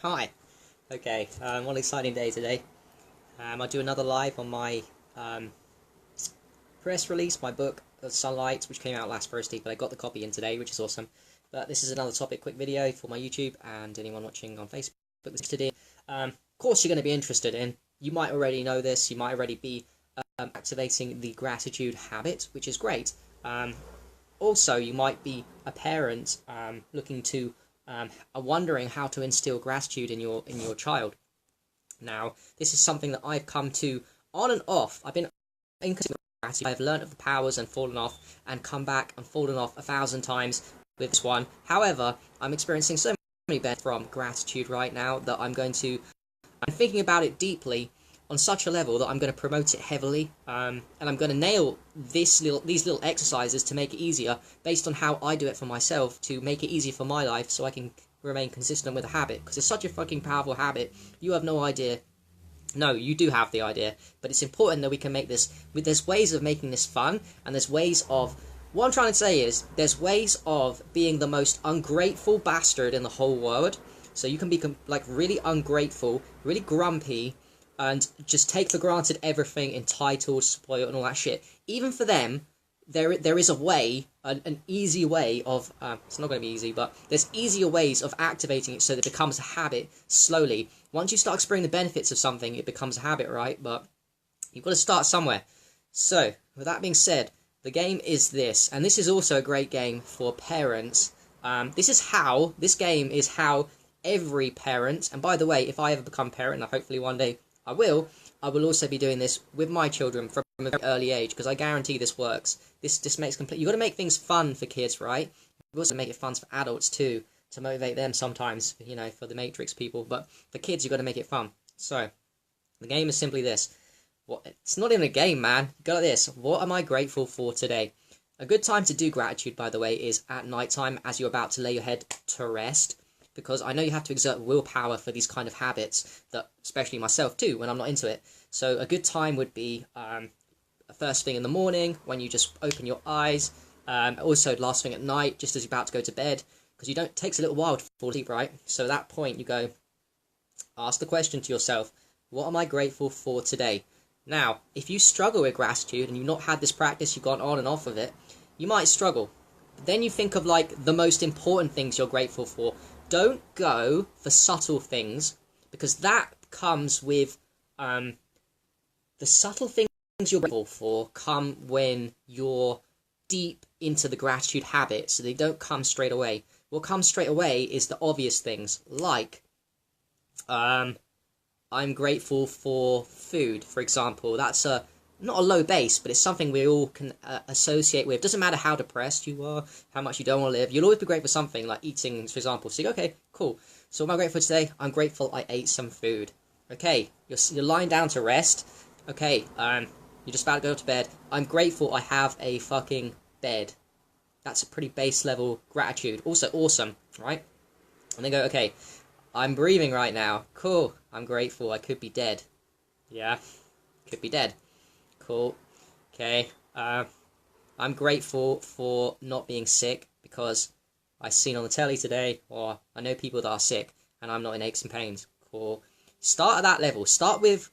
Hi. Okay, what an exciting day today. I'll do another live on my press release, my book, Sunlight, which came out last Thursday, but I got the copy in today, which is awesome. But this is another topic, quick video for my YouTube and anyone watching on Facebook interested in. Of course, you're going to be interested in. You might already know this. You might already be activating the gratitude habit, which is great. Also, you might be a parent looking to wondering how to instill gratitude in your child. Now, this is something that I've come to on and off. I've been in gratitude. I've learned of the powers and fallen off, and come back and fallen off 1,000 times with this one. However, I'm experiencing so many benefits from gratitude right now that I'm thinking about it deeply on such a level that I'm going to promote it heavily, and I'm going to nail these little exercises to make it easier, based on how I do it for myself, to make it easier for my life, so I can remain consistent with a habit, because it's such a fucking powerful habit. You have no idea. No, you do have the idea, but it's important that we can make this. There's ways of making this fun, and there's ways of. What I'm trying to say is, there's ways of being the most ungrateful bastard in the whole world. So you can be like really ungrateful, really grumpy, and just take for granted everything, entitled, spoiled, and all that shit. Even for them, there is a way, an easy way of, it's not going to be easy, but there's easier ways of activating it so that it becomes a habit slowly. Once you start experiencing the benefits of something, it becomes a habit, right? But you've got to start somewhere. So, with that being said, the game is this, and this is also a great game for parents. This game is how every parent, and by the way, if I ever become a parent, and hopefully one day I will also be doing this with my children from a very early age, because I guarantee this works. This makes complete. You got to make things fun for kids, right? You also make it fun for adults too, to motivate them sometimes, you know, for the Matrix people. But for kids, you got to make it fun. So, the game is simply this. It's not even a game, man. You got this. What am I grateful for today? A good time to do gratitude, by the way, is at night time, as you're about to lay your head to rest. Because I know you have to exert willpower for these kind of habits, that especially myself too, when I'm not into it. So a good time would be first thing in the morning, when you just open your eyes. Also last thing at night, just as you're about to go to bed. Because it takes a little while to fall asleep, right? So at that point you go, ask the question to yourself, what am I grateful for today? Now, if you struggle with gratitude and you've not had this practice, you've gone on and off of it, you might struggle. But then you think of like the most important things you're grateful for. Don't go for subtle things, because that comes with the subtle things you're grateful for come when you're deep into the gratitude habit, so they don't come straight away. What comes straight away is the obvious things, like I'm grateful for food, for example. That's not a low base, but it's something we all can associate with. Doesn't matter how depressed you are, how much you don't want to live, you'll always be grateful for something, like eating, for example. So you go, okay, cool. So what am I grateful for today? I'm grateful I ate some food. Okay, you're lying down to rest. Okay, you're just about to go to bed. I'm grateful I have a fucking bed. That's a pretty base level gratitude. Also awesome, right? And then go, okay, I'm breathing right now. Cool. I'm grateful I could be dead. Yeah, could be dead. Cool. Okay. I'm grateful for not being sick, because I've seen on the telly today, or I know people that are sick, and I'm not in aches and pains. Cool. Start at that level. Start with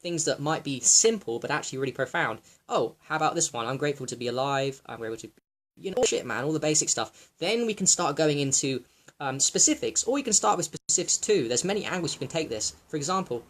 things that might be simple, but actually really profound. Oh, how about this one? I'm grateful to be alive. I'm grateful to, you know, shit, man, all the basic stuff. Then we can start going into specifics, or you can start with specifics too. There's many angles you can take this. For example,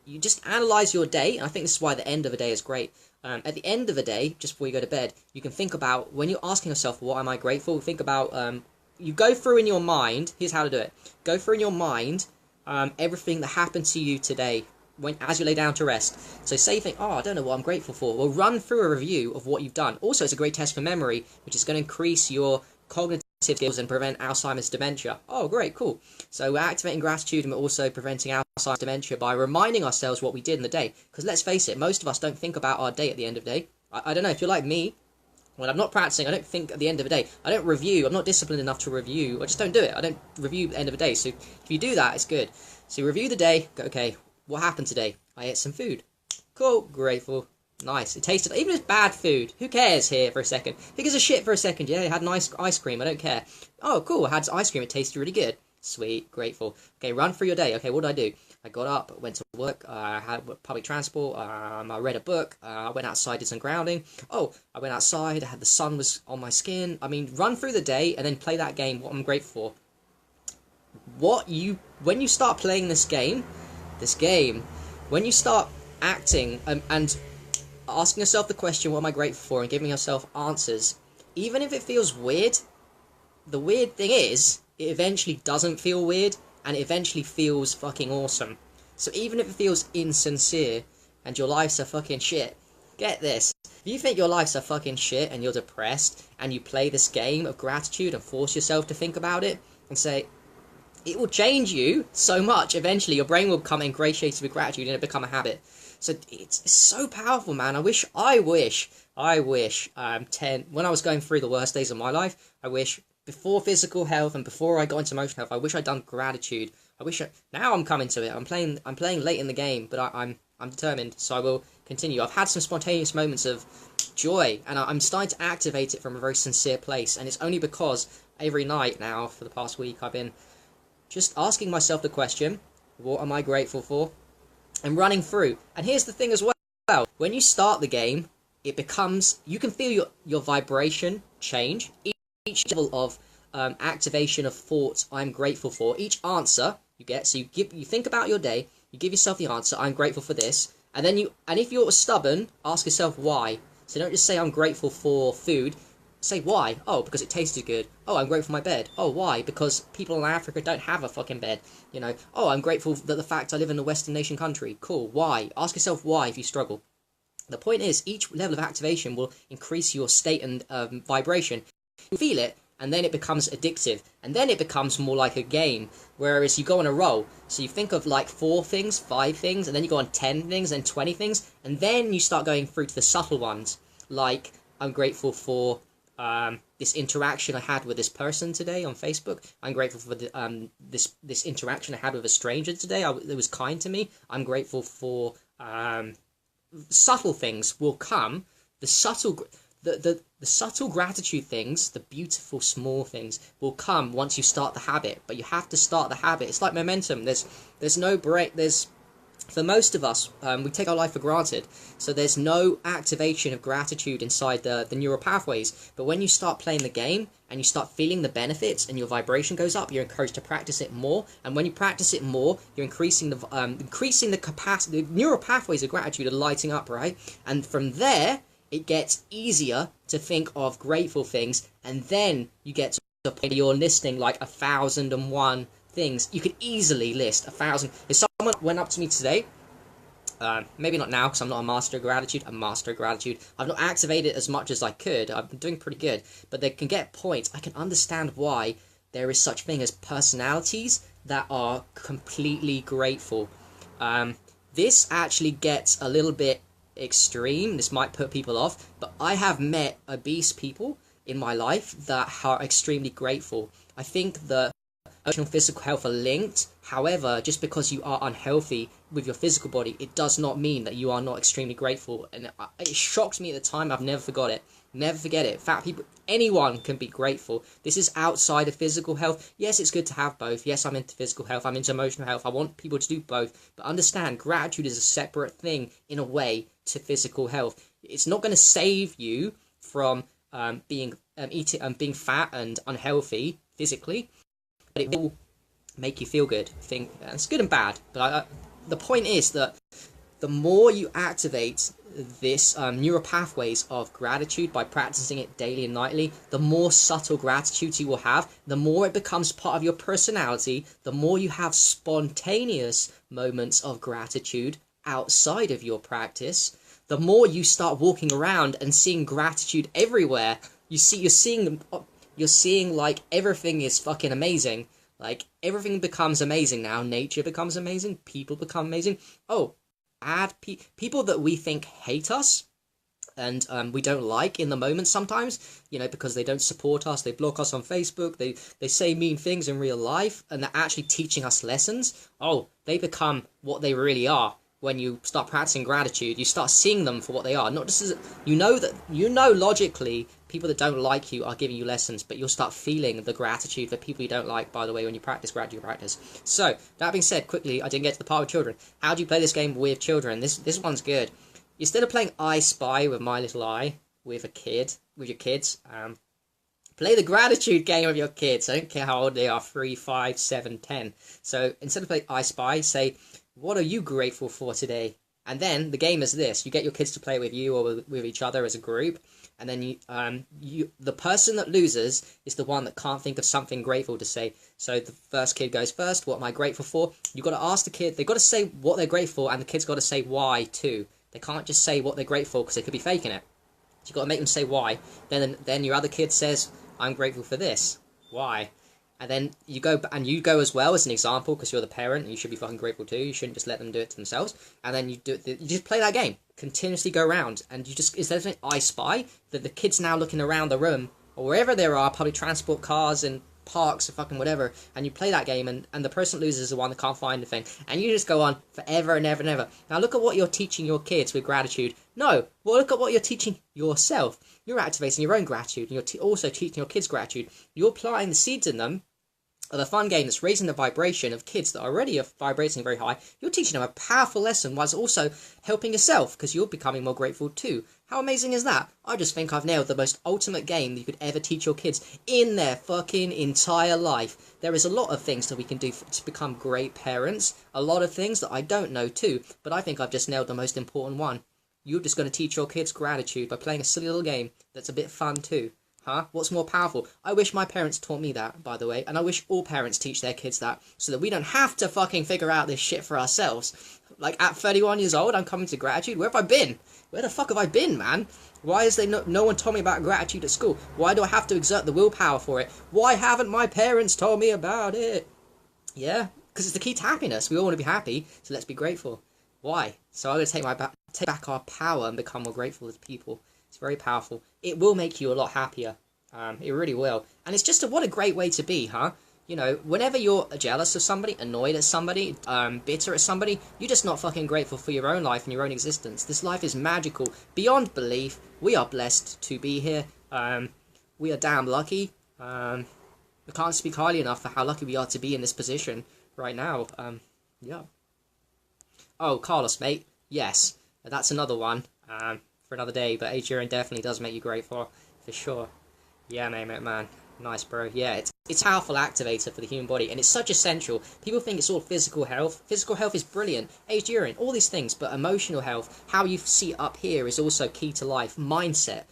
you just analyze your day, and I think this is why the end of a day is great. At the end of a day, just before you go to bed, you can think about, when you're asking yourself, what am I grateful? Think about, you go through in your mind, here's how to do it. Go through in your mind everything that happened to you today, as you lay down to rest. So say you think, oh, I don't know what I'm grateful for. Well, run through a review of what you've done. Also, it's a great test for memory, which is going to increase your cognitive skills and prevent Alzheimer's dementia. Oh, great, cool. So we're activating gratitude, and we're also preventing Alzheimer's dementia by reminding ourselves what we did in the day. Because let's face it, most of us don't think about our day at the end of the day. I don't know if you're like me. When I'm not practicing, I don't think at the end of the day. I don't review. I'm not disciplined enough to review. I just don't do it. I don't review at the end of the day. So if you do that, it's good. So you review the day. Go, okay, what happened today? I ate some food. Cool, grateful. Nice. It tasted, even if it's bad food, who cares here for a second? Who gives a shit for a second? Yeah, I had an ice cream, I don't care. Oh, cool, I had ice cream, it tasted really good. Sweet, grateful. Okay, run through your day. Okay, what did I do? I got up, went to work, I had public transport, I read a book, I went outside, did some grounding. Oh, I went outside, I had the sun was on my skin. I mean, run through the day and then play that game, what I'm grateful for. When you start playing this game, when you start acting and asking yourself the question, what am I grateful for, and giving yourself answers, even if it feels weird, the weird thing is, it eventually doesn't feel weird, and it eventually feels fucking awesome. So even if it feels insincere, and your life's a fucking shit, get this. If you think your life's a fucking shit, and you're depressed, and you play this game of gratitude, and force yourself to think about it, and say, it will change you so much. Eventually, your brain will become ingratiated with gratitude, and it'll become a habit. So it's so powerful, man. I wish, when I was going through the worst days of my life, I wish, before physical health and before I got into emotional health, I wish I'd done gratitude. Now I'm coming to it. I'm playing late in the game, but I'm determined, so I will continue. I've had some spontaneous moments of joy, and I'm starting to activate it from a very sincere place, and it's only because every night now, for the past week, I've been just asking myself the question, what am I grateful for? And running through. And here's the thing as well, when you start the game, it becomes, you can feel your vibration change. Each level of activation of thoughts I'm grateful for, each answer you get, so you think about your day, you give yourself the answer, I'm grateful for this, and if you're stubborn, ask yourself why. So don't just say I'm grateful for food, say why. Oh, because it tasted good. Oh, I'm grateful for my bed. Oh, why? Because people in Africa don't have a fucking bed. You know, oh, I'm grateful that the fact I live in a Western nation country. Cool. Why? Ask yourself why if you struggle. The point is, each level of activation will increase your state and vibration. You feel it, and then it becomes addictive, and then it becomes more like a game, whereas you go on a roll. So you think of like 4 things, 5 things, and then you go on 10 things, and 20 things, and then you start going through to the subtle ones, like I'm grateful for this interaction I had with this person today on Facebook. I'm grateful for this interaction I had with a stranger today. It was kind to me. I'm grateful for subtle things will come. The subtle gratitude things, the beautiful small things, will come once you start the habit. But you have to start the habit. It's like momentum. There's no break. For most of us, we take our life for granted, so there's no activation of gratitude inside the neural pathways. But when you start playing the game and you start feeling the benefits and your vibration goes up, you're encouraged to practice it more. And when you practice it more, you're increasing the capacity. The neural pathways of gratitude are lighting up, right? And from there, it gets easier to think of grateful things, and then you get to the point where you're listing like 1,001 things. You could easily list 1,000. If someone went up to me today, maybe not now because I'm not a master of gratitude. I've not activated as much as I could. I've been doing pretty good, but they can get points. I can understand why there is such thing as personalities that are completely grateful. This actually gets a little bit extreme. This might put people off, but I have met obese people in my life that are extremely grateful. I think that emotional and physical health are linked. However, just because you are unhealthy with your physical body, it does not mean that you are not extremely grateful. And it shocked me at the time. I've never forgot it. Never forget it. Fat people, anyone can be grateful. This is outside of physical health. Yes, it's good to have both. Yes, I'm into physical health. I'm into emotional health. I want people to do both. But understand, gratitude is a separate thing in a way to physical health. It's not going to save you from being fat and unhealthy physically, but it will make you feel good. It's good and bad, but the point is that the more you activate this neural pathways of gratitude by practicing it daily and nightly, the more subtle gratitude you will have, the more it becomes part of your personality, the more you have spontaneous moments of gratitude outside of your practice, the more you start walking around and seeing gratitude everywhere. You're seeing like everything is fucking amazing. Like everything becomes amazing now. Nature becomes amazing. People become amazing. Oh, people that we think hate us and we don't like in the moment sometimes, you know, because they don't support us, they block us on Facebook, they say mean things in real life, and they're actually teaching us lessons. Oh, they become what they really are. when you start practicing gratitude, you start seeing them for what they are. Not just as you know logically people that don't like you are giving you lessons, but you'll start feeling the gratitude for people you don't like, by the way, when you practice gratitude practice. So that being said, quickly, I didn't get to the part with children. How do you play this game with children? This one's good. Instead of playing I Spy with My Little Eye with your kids, play the gratitude game with your kids. I don't care how old they are, 3, 5, 7, 10. So instead of playing I Spy, say, what are you grateful for today? And then the game is this. You get your kids to play with you or with each other as a group. And then the person that loses is the one that can't think of something grateful to say. So the first kid goes first. What am I grateful for? You've got to ask the kid. They've got to say what they're grateful, and the kid's got to say why too. They can't just say what they're grateful because they could be faking it. So you've got to make them say why. Then your other kid says, I'm grateful for this. Why? And then you go as well as an example, because you're the parent and you should be fucking grateful too. You shouldn't just let them do it to themselves. And then you just play that game. Continuously go around, and you just, instead of saying I Spy, that the kid's now looking around the room or wherever there are public transport, cars and parks or fucking whatever, and you play that game, and the person that loses is the one that can't find anything, and you just go on forever and ever and ever. Now look at what you're teaching your kids with gratitude. No, well, look at what you're teaching yourself. You're activating your own gratitude, and you're also teaching your kids gratitude. You're applying the seeds in them of a fun game that's raising the vibration of kids that already are vibrating very high. You're teaching them a powerful lesson whilst also helping yourself, because you're becoming more grateful too. How amazing is that? I just think I've nailed the most ultimate game that you could ever teach your kids in their fucking entire life. There is a lot of things that we can do to become great parents. A lot of things that I don't know too, but I think I've just nailed the most important one. You're just going to teach your kids gratitude by playing a silly little game that's a bit fun too. Huh? What's more powerful? I wish my parents taught me that, by the way, and I wish all parents teach their kids that, so that we don't have to fucking figure out this shit for ourselves. Like, at 31 years old, I'm coming to gratitude. Where have I been? Where the fuck have I been, man? Why is there no one told me about gratitude at school? Why do I have to exert the willpower for it? Why haven't my parents told me about it? Yeah, because it's the key to happiness. We all want to be happy, so let's be grateful. Why? So I'm going to take back our power and become more grateful as people. It's very powerful. It will make you a lot happier. It really will. And it's just what a great way to be, huh? You know, whenever you're jealous of somebody, annoyed at somebody, bitter at somebody, you're just not fucking grateful for your own life and your own existence. This life is magical, beyond belief. We are blessed to be here. We are damn lucky. We can't speak highly enough for how lucky we are to be in this position right now. Yeah. Oh, Carlos, mate. Yes, that's another one. For another day, but Age Urine definitely does make you grateful, for sure. Yeah, man. Nice, bro. Yeah, it's a powerful activator for the human body, and it's such essential. People think it's all physical health. Physical health is brilliant. Aged urine, all these things, but emotional health, how you see it up here, is also key to life. Mindset,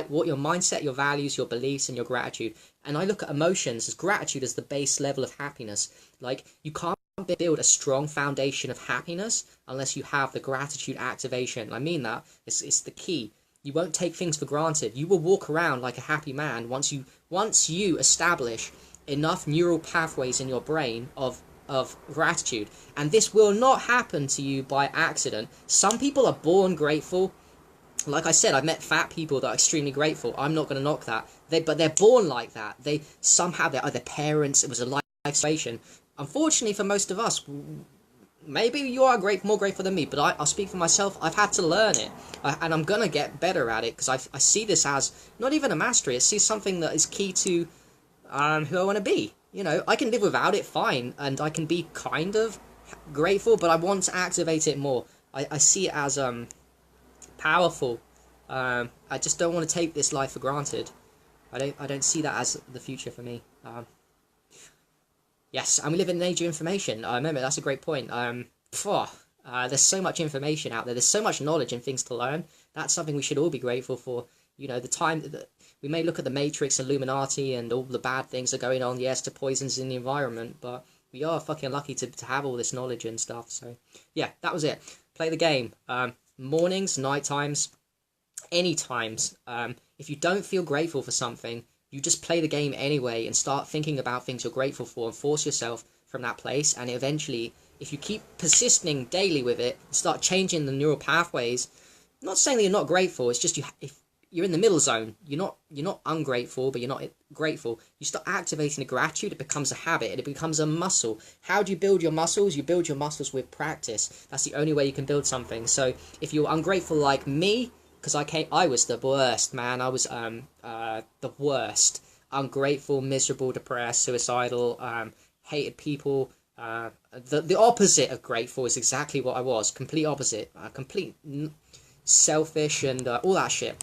what your mindset, your values, your beliefs, and your gratitude. And I look at emotions as gratitude as the base level of happiness. Like, you can't build a strong foundation of happiness unless you have the gratitude activation. I mean that. It's the key. You won't take things for granted. You will walk around like a happy man once you establish enough neural pathways in your brain of gratitude. And this will not happen to you by accident. Some people are born grateful. Like I said, I've met fat people that are extremely grateful. I'm not going to knock that. But they're born like that. They're either parents. It was a life situation. Unfortunately for most of us, maybe you are more grateful than me, but I'll speak for myself. I've had to learn it, and I'm going to get better at it, because I see this as not even a mastery. I see something that is key to who I want to be. You know, I can live without it fine, and I can be kind of grateful, but I want to activate it more. I see it as powerful. I just don't want to take this life for granted. I don't see that as the future for me. Yes, and we live in an age of information. Remember, that's a great point. There's so much information out there. There's so much knowledge and things to learn. That's something we should all be grateful for. You know, the time that we may look at the Matrix, Illuminati, and all the bad things that are going on. Yes, to poisons in the environment, but we are fucking lucky to have all this knowledge and stuff. So, yeah, that was it. Play the game. Mornings, night times, any times. If you don't feel grateful for something, you just play the game anyway and start thinking about things you're grateful for and force yourself from that place. And eventually, if you keep persisting daily with it, start changing the neural pathways. I'm not saying that you're not grateful. It's just if you're in the middle zone. You're not ungrateful, but you're not grateful. You start activating the gratitude. It becomes a habit, and it becomes a muscle. How do you build your muscles? You build your muscles with practice. That's the only way you can build something. So if you're ungrateful like me, because I was the worst, man. I was the worst. Ungrateful, miserable, depressed, suicidal, hated people. The opposite of grateful is exactly what I was. Complete opposite. Complete selfish and all that shit.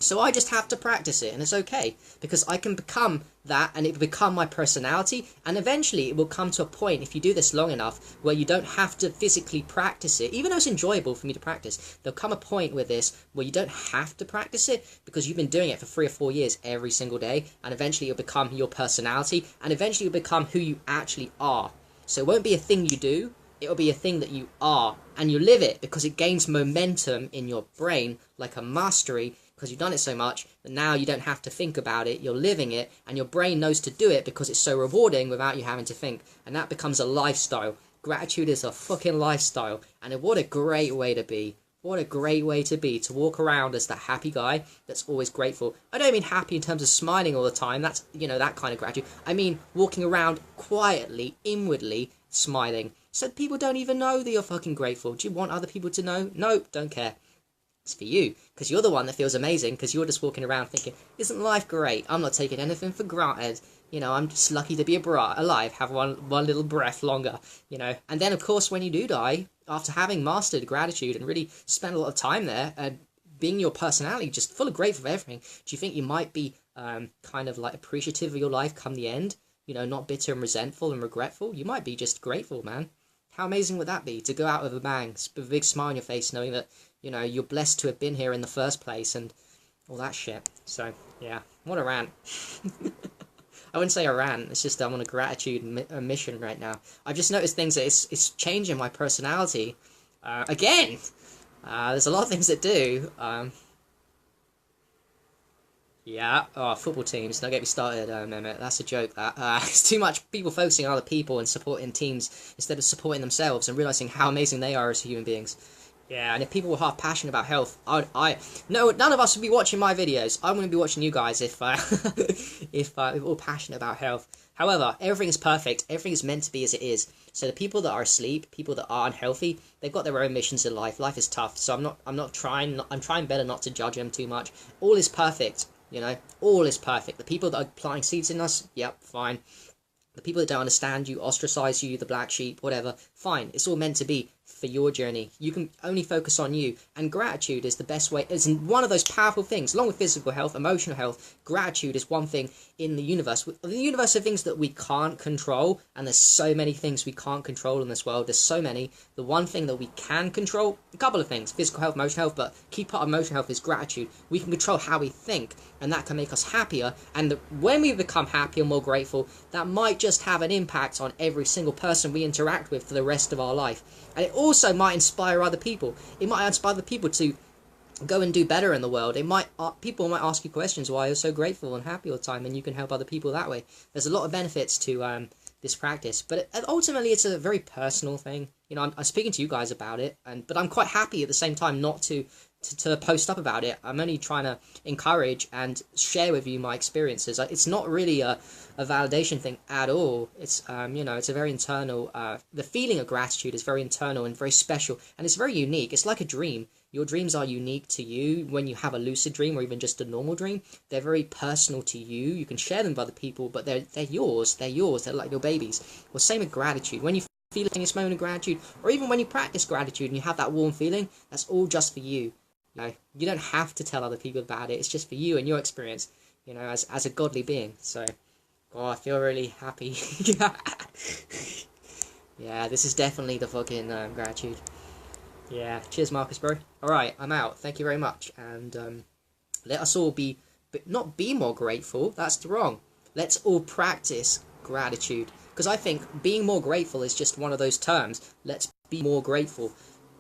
So I just have to practice it, and it's okay, because I can become that, and it will become my personality, and eventually it will come to a point, if you do this long enough, where you don't have to physically practice it. Even though it's enjoyable for me to practice, there'll come a point with this where you don't have to practice it, because you've been doing it for 3 or 4 years every single day, and eventually it'll become your personality, and eventually it'll become who you actually are. So it won't be a thing you do, it'll be a thing that you are, and you live it, because it gains momentum in your brain, like a mastery, because you've done it so much that now you don't have to think about it, you're living it, and your brain knows to do it because it's so rewarding without you having to think, and that becomes a lifestyle. Gratitude is a fucking lifestyle, and what a great way to be. What a great way to be, to walk around as that happy guy that's always grateful. I don't mean happy in terms of smiling all the time, that's, you know, that kind of gratitude. I mean walking around quietly, inwardly, smiling, so people don't even know that you're fucking grateful. Do you want other people to know? Nope, don't care. It's for you, because you're the one that feels amazing, because you're just walking around thinking, isn't life great? I'm not taking anything for granted. You know, I'm just lucky to be alive, have one little breath longer, you know. And then, of course, when you do die, after having mastered gratitude and really spent a lot of time there, being your personality, just full of grateful for everything, do you think you might be kind of like appreciative of your life come the end? You know, not bitter and resentful and regretful? You might be just grateful, man. How amazing would that be, to go out with a bang, with a big smile on your face, knowing that, you know, you're blessed to have been here in the first place, and all that shit. So, yeah, what a rant. I wouldn't say a rant, it's just I'm on a gratitude mission right now. I've just noticed things that it's changing my personality. Again! There's a lot of things that do. Yeah, oh, football teams, don't get me started, Mehmet, that's a joke, that. It's too much people focusing on other people and supporting teams instead of supporting themselves and realising how amazing they are as human beings. Yeah, and if people were half passionate about health, no, none of us would be watching my videos. I wouldn't be watching you guys if if we were all passionate about health. However, everything is perfect. Everything is meant to be as it is. So the people that are asleep, people that are unhealthy, they've got their own missions in life. Life is tough. So I'm trying better not to judge them too much. All is perfect, you know. All is perfect. The people that are planting seeds in us, yep, fine. The people that don't understand you, ostracize you, the black sheep, whatever, fine. It's all meant to be for your journey. You can only focus on you, and gratitude is the best way. It's one of those powerful things, along with physical health, emotional health. Gratitude is one thing in the universe. The universe are things that we can't control, and there's so many things we can't control in this world. There's so many. The one thing that we can control, a couple of things, physical health, emotional health, but key part of emotional health is gratitude. We can control how we think, and that can make us happier, and when we become happier, more grateful, that might just have an impact on every single person we interact with for the rest of our life. And it also might inspire other people. It might inspire other people to go and do better in the world. People might ask you questions why you're so grateful and happy all the time, and you can help other people that way. There's a lot of benefits to this practice, but ultimately it's a very personal thing. You know, I'm speaking to you guys about it, but I'm quite happy at the same time not to post up about it. I'm only trying to encourage and share with you my experiences. It's not really a validation thing at all. It's you know, it's a very internal, the feeling of gratitude is very internal and very special, and it's very unique. It's like a dream. Your dreams are unique to you. When you have a lucid dream or even just a normal dream, they're very personal to you. You can share them with other people, but they're yours. They're yours. They're like your babies. Well, same with gratitude. When you feel this moment of gratitude, or even when you practice gratitude and you have that warm feeling, that's all just for you. You know, you don't have to tell other people about it. It's just for you and your experience, you know, as a godly being. So, oh, I feel really happy. Yeah, this is definitely the fucking gratitude. Yeah, cheers, Marcus, bro. Alright, I'm out. Thank you very much. And let us all not be more grateful. That's wrong. Let's all practice gratitude. Because I think being more grateful is just one of those terms. Let's be more grateful.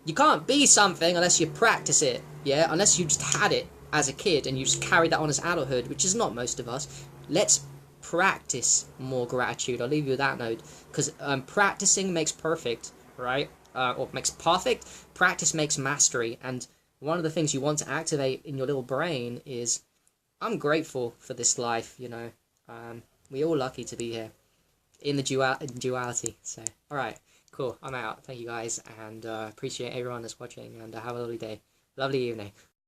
You can't be something unless you practice it, yeah? Unless you just had it as a kid and you just carried that on as adulthood, which is not most of us. Let's practice more gratitude. I'll leave you with that note. Because practicing makes perfect, right? Or makes perfect. Practice makes mastery. And One of the things you want to activate in your little brain is, I'm grateful for this life, you know. We're all lucky to be here in the duality. So, alright, cool, I'm out. Thank you guys, and appreciate everyone that's watching, and have a lovely day. Lovely evening.